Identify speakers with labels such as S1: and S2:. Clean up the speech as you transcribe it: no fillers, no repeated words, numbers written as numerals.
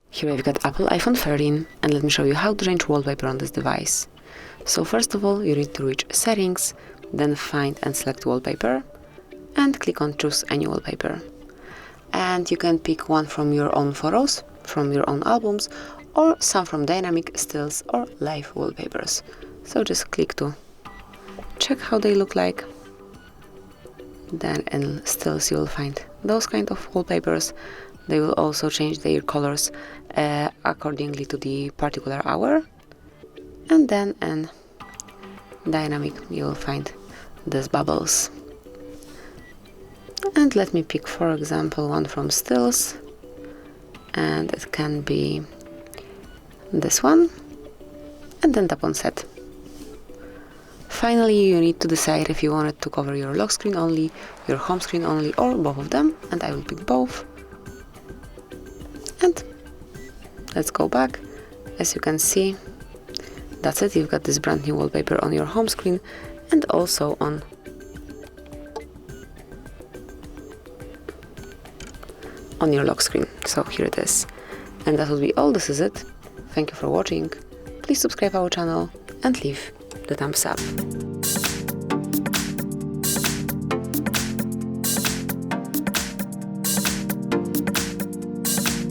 S1: Here I've got Apple iPhone 13, and let me show you how to change wallpaper on this device. So first of all, you need to reach Settings, then Find and select Wallpaper, and click on Choose Any Wallpaper. And you can pick one from your own photos, from your own albums, or some from dynamic, stills, or live wallpapers. So just click to check how they look like. Then in stills you will find those kind of wallpapers. They will also change their colors accordingly to the particular hour. And then in dynamic you will find these bubbles. And let me pick, for example, one from stills, and it can be this one, and then tap on Set. Finally, you need to decide if you want it to cover your lock screen only, your home screen only, or both of them, and I will pick both. And let's go back. As you can see, that's it. You've got this brand new wallpaper on your home screen and also on your lock screen. So here it is. And that will be all. This is it. Thank you for watching. Please subscribe our channel and leave the thumbs up.